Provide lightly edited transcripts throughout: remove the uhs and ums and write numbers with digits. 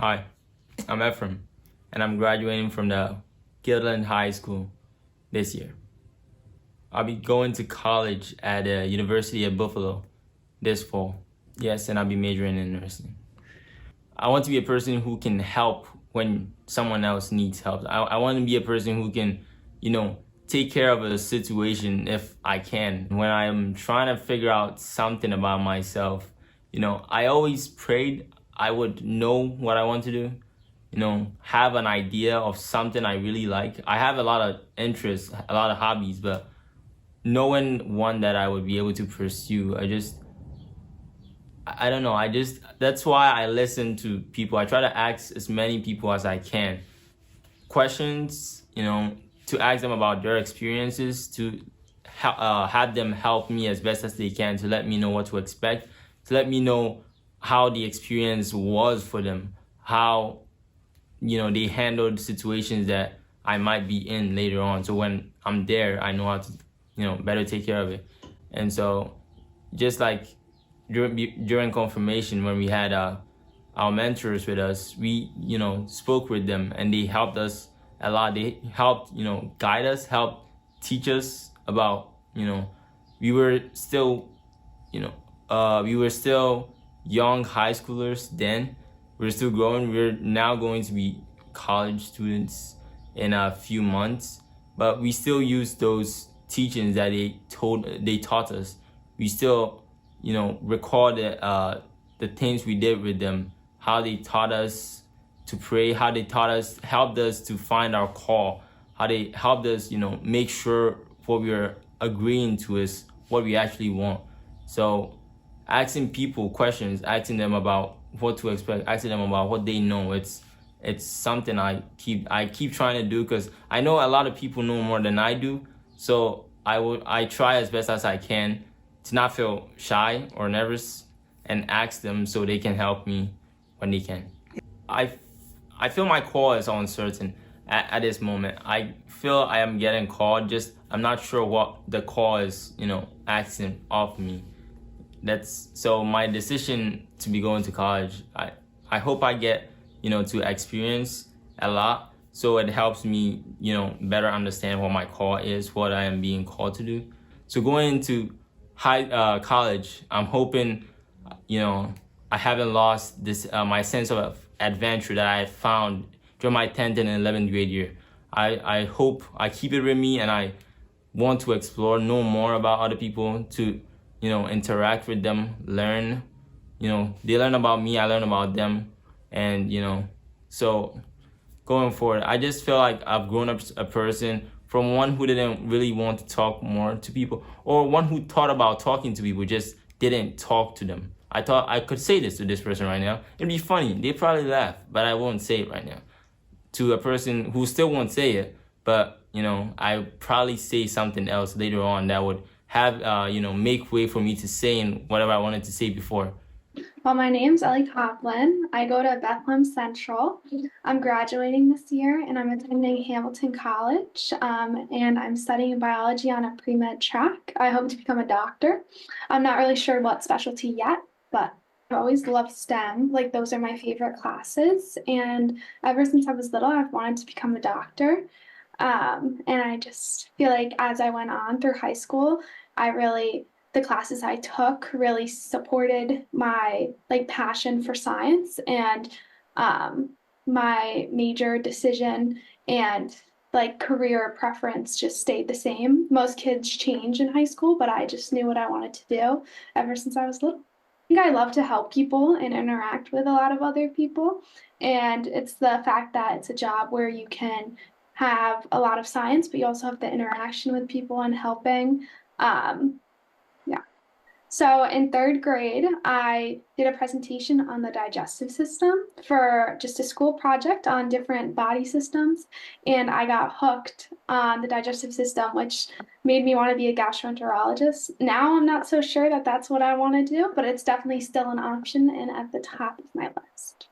Hi, I'm Ephraim, and I'm graduating from the Gilland High School this year. I'll be going to college at the University of Buffalo this fall. Yes, and I'll be majoring in nursing. I want to be a person who can help when someone else needs help. I want to be a person who can, take care of a situation if I can. When I'm trying to figure out something about myself, I always prayed I would know what I want to do, have an idea of something I really like. I have a lot of interests, a lot of hobbies, but knowing one that I would be able to pursue, I don't know. That's why I listen to people. I try to ask as many people as I can questions, to ask them about their experiences, to have them help me as best as they can, to let me know what to expect, to let me know how the experience was for them, how, they handled situations that I might be in later on. So when I'm there, I know how to, better take care of it. And so just like during confirmation, when we had our mentors with us, we spoke with them, and they helped us a lot. They helped guide us, helped teach us about we were still young high schoolers then. We're still growing. We're now going to be college students in a few months, but we still use those teachings that they taught us. We still recall the things we did with them, how they taught us to pray, how they helped us to find our call, how they helped us, make sure what we are agreeing to is what we actually want. So asking people questions, asking them about what to expect, asking them about what they know, it's something I keep trying to do, because I know a lot of people know more than I do. So I try as best as I can to not feel shy or nervous, and ask them so they can help me when they can. I feel my call is uncertain at this moment. I feel I am getting called, just I'm not sure what the call is, asking of me. That's so my decision to be going to college. I hope I get, to experience a lot, so it helps me, better understand what my call is, what I am being called to do. So going into college, I'm hoping, I haven't lost this my sense of adventure that I found during my 10th and 11th grade year. I hope I keep it with me, and I want to explore, know more about other people, to interact with them, learn. They learn about me, I learn about them, and so going forward, I just feel like I've grown up a person from one who didn't really want to talk more to people, or one who thought about talking to people, just didn't talk to them. I thought I could say this to this person right now. It'd be funny. They'd probably laugh, but I won't say it right now. To a person who still won't say it, but I probably say something else later on that would have make way for me to say whatever I wanted to say before. Well, my name's Ellie Coplin. I go to Bethlehem Central. I'm graduating this year and I'm attending Hamilton College, and I'm studying biology on a pre-med track. I hope to become a doctor. I'm not really sure what specialty yet, but I've always loved STEM. Like, those are my favorite classes. And ever since I was little, I've wanted to become a doctor. And I just feel like as I went on through high school, the classes I took really supported my passion for science, and um, my major decision and career preference just stayed the same. Most kids change in high school, but I just knew what I wanted to do ever since I was little. I think I love to help people and interact with a lot of other people, and it's the fact that it's a job where you can have a lot of science, but you also have the interaction with people and helping. Um, yeah. So in third grade, I did a presentation on the digestive system for just a school project on different body systems. And I got hooked on the digestive system, which made me want to be a gastroenterologist. Now I'm not so sure that that's what I want to do, but it's definitely still an option and at the top of my list.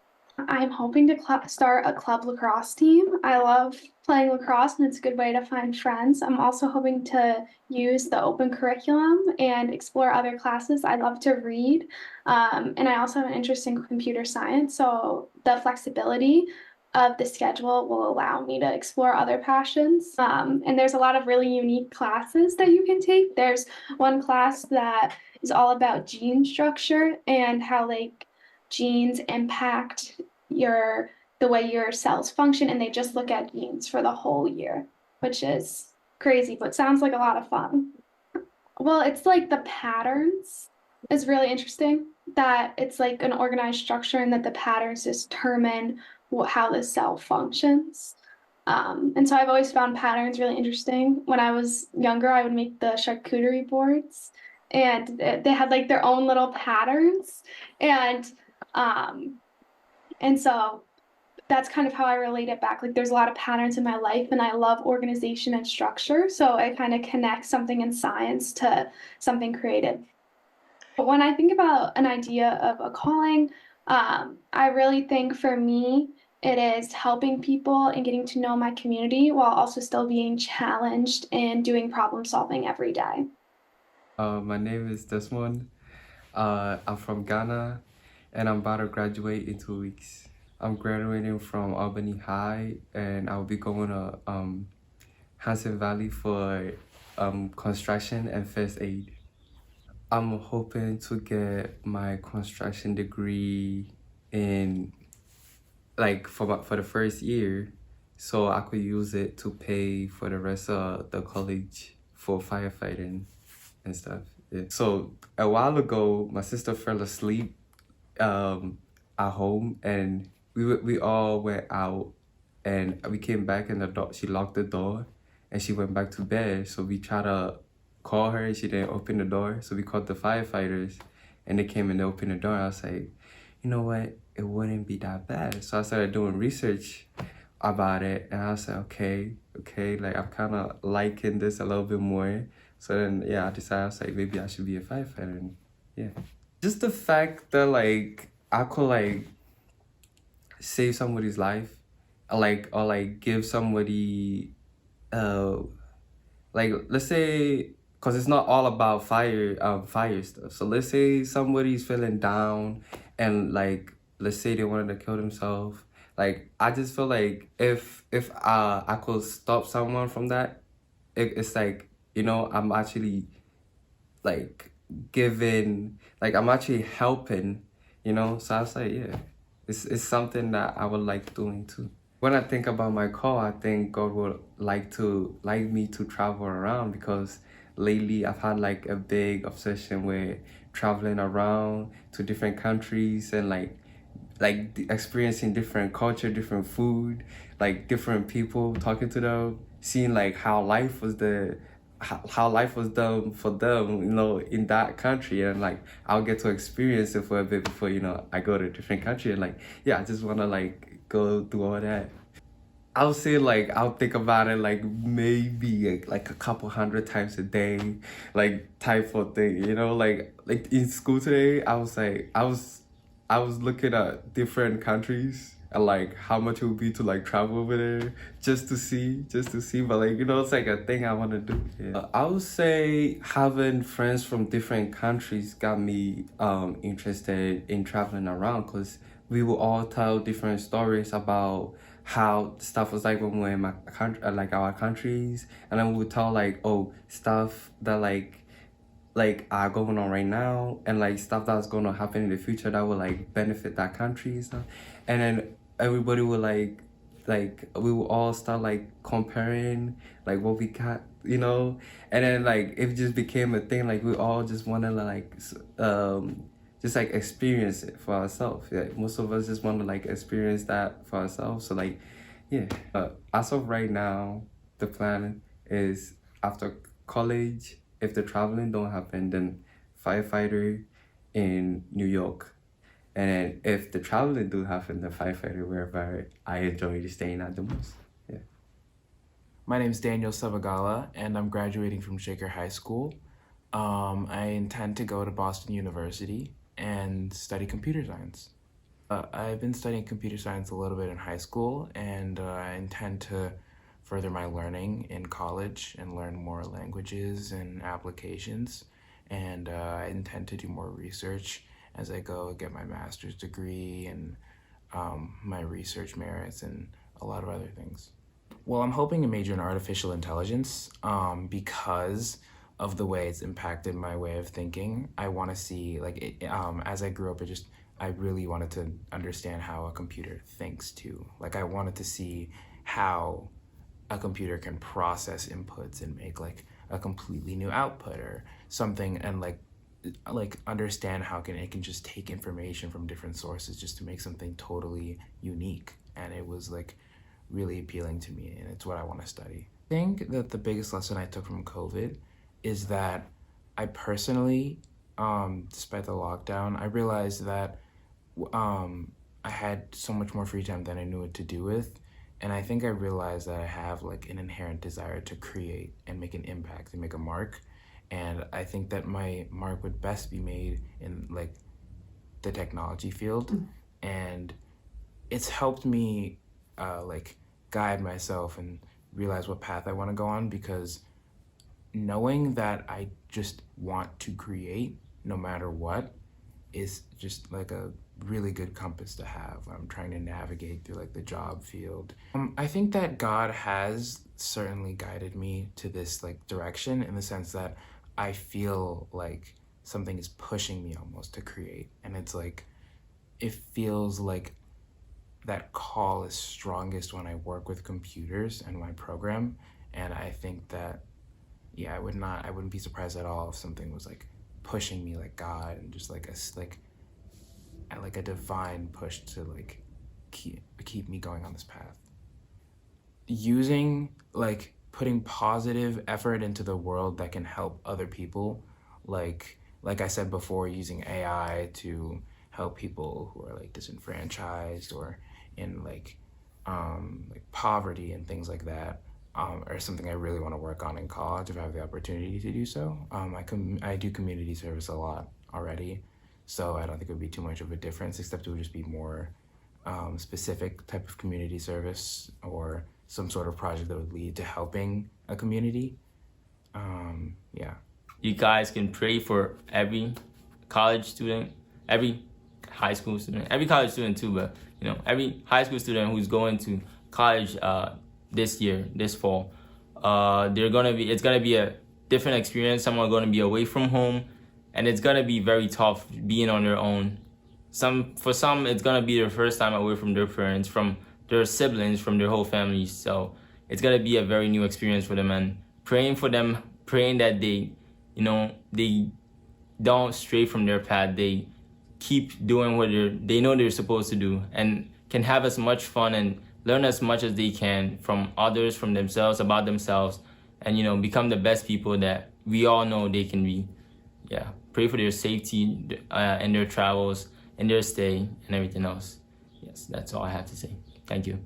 I'm hoping to start a club lacrosse team. I love playing lacrosse and it's a good way to find friends. I'm also hoping to use the open curriculum and explore other classes. I love to read. And I also have an interest in computer science. So the flexibility of the schedule will allow me to explore other passions. And there's a lot of really unique classes that you can take. There's one class that is all about gene structure and how like genes impact the way your cells function, and they just look at genes for the whole year, which is crazy, but sounds like a lot of fun. Well, it's like the patterns is really interesting, that it's like an organized structure and that the patterns determine how the cell functions. And so I've always found patterns really interesting. When I was younger, I would make the charcuterie boards, and they had like their own little patterns, and um, and so that's kind of how I relate it back. Like there's a lot of patterns in my life and I love organization and structure. So I kind of connect something in science to something creative. But when I think about an idea of a calling, I really think for me, it is helping people and getting to know my community while also still being challenged and doing problem solving every day. My name is Desmond. I'm from Ghana, and I'm about to graduate in 2 weeks. I'm graduating from Albany High, and I'll be going to Hanson Valley for construction and first aid. I'm hoping to get my construction degree in for the first year, so I could use it to pay for the rest of the college for firefighting and stuff. Yeah. So a while ago, my sister fell asleep at home, and we all went out, and we came back, and the door, she locked the door, and she went back to bed. So we tried to call her, and she didn't open the door. So we called the firefighters, and they came and they opened the door. I was like, you know what? It wouldn't be that bad. So I started doing research about it, and I was like, okay, like I'm kind of liking this a little bit more. So then, yeah, I decided, I was like, maybe I should be a firefighter. And yeah, just the fact that like I could like save somebody's life, or like give somebody, like let's say, cause it's not all about fire stuff. So let's say somebody's feeling down, and like let's say they wanted to kill themselves. Like I just feel like if I could stop someone from that, it's like, I'm actually like giving, like I'm actually helping, So I was like, yeah, it's something that I would like doing too. When I think about my call, I think God would like me to travel around, because lately I've had like a big obsession with traveling around to different countries, and experiencing different culture, different food, like different people, talking to them, seeing like how life was done for them, in that country, and like I'll get to experience it for a bit before, I go to a different country, and like, yeah, I just want to like go do all that. I would say like I'll think about it like maybe like a couple hundred times a day, like type of thing, like in school today, I was looking at different countries and like how much it would be to like travel over there just to see, but like, it's like a thing I want to do. Yeah. I would say having friends from different countries got me interested in traveling around, because we will all tell different stories about how stuff was like when we were in my country, like our countries, and then we would tell like, oh, stuff that like are going on right now, and like stuff that's going to happen in the future that will like benefit that country and stuff. And then everybody will like we will all start like comparing like what we got, and then like it just became a thing, like we all just want to like just like experience it for ourselves. Yeah, most of us just want to like experience that for ourselves. So like, yeah, as of right now, the plan is after college, if the traveling don't happen, then firefighter in New York. And then if the traveling do happen, then firefighter wherever I enjoy staying at the most. Yeah. My name is Daniel Savagala, and I'm graduating from Shaker High School. I intend to go to Boston University and study computer science. I've been studying computer science a little bit in high school, and I intend to further my learning in college and learn more languages and applications. And I intend to do more research as I go get my master's degree and my research merits and a lot of other things. Well, I'm hoping to major in artificial intelligence because of the way it's impacted my way of thinking. I want to see, like, as I grew up, I really wanted to understand how a computer thinks too. Like, I wanted to see how a computer can process inputs and make like a completely new output or something, and like understand how it can just take information from different sources just to make something totally unique. And it was like really appealing to me, and it's what I want to study. I think that the biggest lesson I took from COVID is that I personally, despite the lockdown, I realized that I had so much more free time than I knew what to do with. And I think I realized that I have like an inherent desire to create and make an impact and make a mark. And I think that my mark would best be made in like the technology field. And it's helped me like guide myself and realize what path I want to go on, because knowing that I just want to create no matter what is just like a really good compass to have when I'm trying to navigate through like the job field. I think that God has certainly guided me to this like direction, in the sense that I feel like something is pushing me almost to create, and it's like it feels like that call is strongest when I work with computers and my program. And I think that I wouldn't be surprised at all if something was like pushing me like God, and just like a divine push to like keep me going on this path. Using like putting positive effort into the world that can help other people, like I said before, using AI to help people who are like disenfranchised or in like poverty and things like that, are something I really want to work on in college if I have the opportunity to do so. I do community service a lot already, so I don't think it would be too much of a difference, except it would just be more specific type of community service or some sort of project that would lead to helping a community. Yeah. You guys can pray for every college student, every high school student, every college student too, but every high school student who's going to college this fall. It's gonna be a different experience. Some are gonna be away from home, and it's gonna be very tough being on their own. For some, it's gonna be their first time away from their parents, from their siblings, from their whole families. So it's gonna be a very new experience for them, and praying for them, praying that they don't stray from their path. They keep doing what they know they're supposed to do, and can have as much fun and learn as much as they can from others, from themselves, about themselves, and become the best people that we all know they can be. Yeah, pray for their safety and their travels and their stay and everything else. Yes, that's all I have to say. Thank you.